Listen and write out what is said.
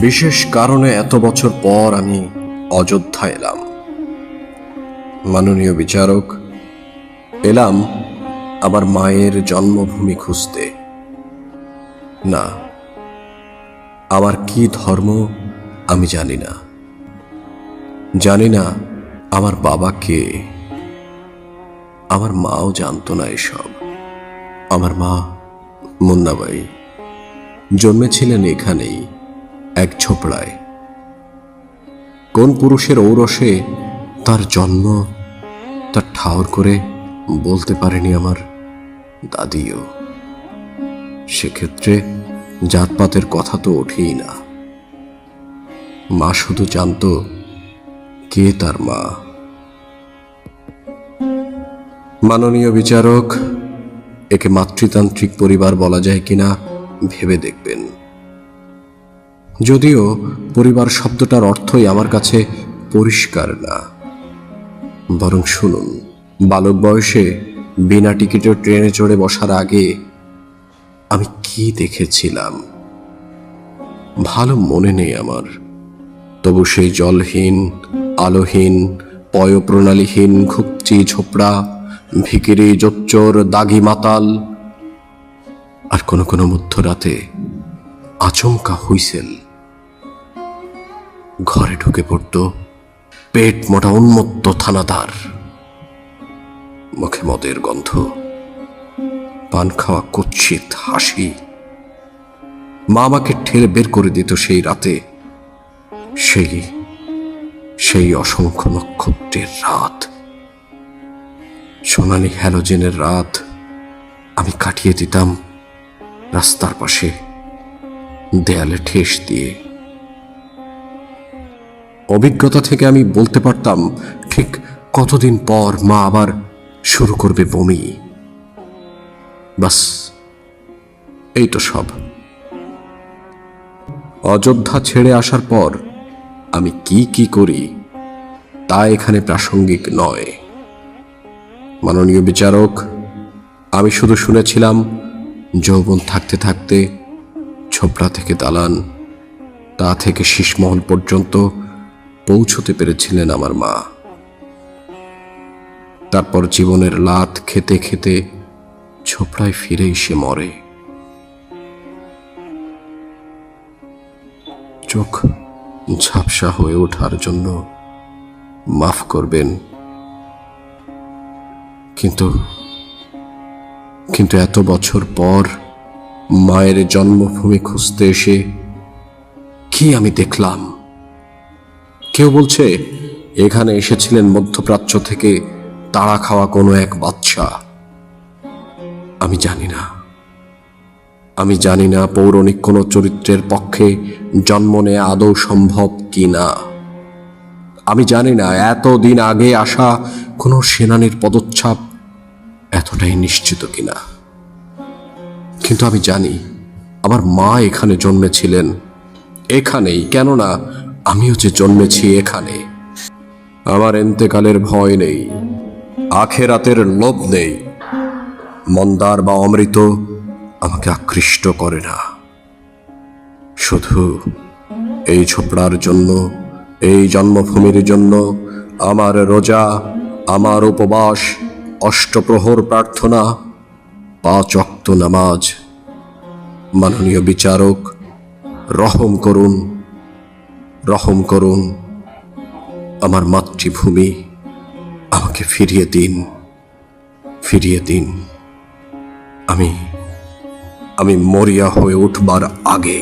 বিশেষ কারণে এত বছর পর আমি অযোধ্যা এলাম। মাননীয় বিচারক, এলাম আমার মায়ের জন্মভূমি খুঁজতে। না, আমার কি ধর্ম আমি জানি না। জানি না আমার বাবা কে। আমার মাও জানতো না এসব। আমার মা মুন্নাবাই জন্মেছিলেন এখানেই, এক ঝোপড়ায়। কোন পুরুষের ঔরসে তার জন্ম তার ঠাউর করে বলতে পারেনি আমার দাদিও। সেক্ষেত্রে জাতপাতের কথা তো ওঠেই না। মা শুধু জানতো কে তার মা। মাননীয় বিচারক, একে মাতৃতান্ত্রিক পরিবার বলা যায় কিনা ভেবে দেখবেন। যদিও পরিবার শব্দটার অর্থই আমার কাছে পরিষ্কার না। বরং শুনুন, বালক বয়সে বিনা টিকিটে ট্রেনে চড়ে বসার আগে আমি কি দেখেছিলাম ভালো মনে নেই আমার। তবু সেই জলহীন, আলোহীন, পয়ঃপ্রণালীহীন ঘুপচি ঝোপড়া, ভিখিরি, জোচ্চোর, দাগি মাতাল, আর কোনো কোনো মধ্যরাতে আচমকা হুইসেল। ঘরে ঢুকে পড়ত পেট মোটা উন্মত্ত থানাদার, মুখে মদের গন্ধ, পান খাওয়া কুৎসিত হাসি। মা আমাকে ঠেলে বের করে দিত সেই রাতে, সেই অসংখ্য নক্ষত্রের রাত, সোনালি হ্যালোজেনের রাত আমি কাটিয়ে দিতাম রাস্তার পাশে দেয়ালে ঠেস দিয়ে। অভিজ্ঞতা থেকে আমি বলতে পারতাম ঠিক কতদিন পর মা আবার শুরু করবে বমি। বাস, এই তো সব। অযোধ্যা ছেড়ে আসার পর আমি কি করি তা এখানে প্রাসঙ্গিক নয়। মাননীয় বিচারক, আমি শুধু শুনেছিলাম যৌবন থাকতে থাকতে ছোপড়া থেকে দালান, তা থেকে শীষমহল পর্যন্ত পৌঁছতে পেরেছিলেন আমার মা। তারপর জীবনের লাত খেতে খেতে ছোপড়ায় ফিরে এসে মরে। চোখ ঝাপসা হয়ে ওঠার জন্য মাফ করবেন, কিন্তু এত বছর পর মায়ের জন্মভূমি খুঁজতে এসে কি আমি দেখলাম? কেউ বলছে এখানে এসেছিলেন মধ্যপ্রাচ্য থেকে তাড়া খাওয়া কোনো এক বাদশা। আমি জানি না পৌরাণিক কোনো চরিত্রের পক্ষে জন্ম নেয়া আদৌ সম্ভব কি না। আমি জানি না এতদিন আগে আসা কোনো সেনানীর পদচ্ছাপ এতটাই নিশ্চিত কিনা। কিন্তু আমি জানি আমার মা এখানে জন্মেছিলেন, এখানেই, কেননা আমিও যে জন্মেছি এখানে। আমার এন্তেকালের ভয় নেই, আখেরাতের লোভ নেই। মন্দার বা অমৃত আমাকে আকৃষ্ট করে না। শুধু এই ছোপড়ার জন্য, এই জন্মভূমির জন্য আমার রোজা, আমার উপবাস, অষ্টপ্রহর প্রার্থনা, 5 ওয়াক্ত নামাজ। মাননীয় বিচারক, রহম করুন, আমার মাতৃভূমি আমাকে ফিরিয়ে দিন। আমি মরিয়া হয়ে উঠবার আগে।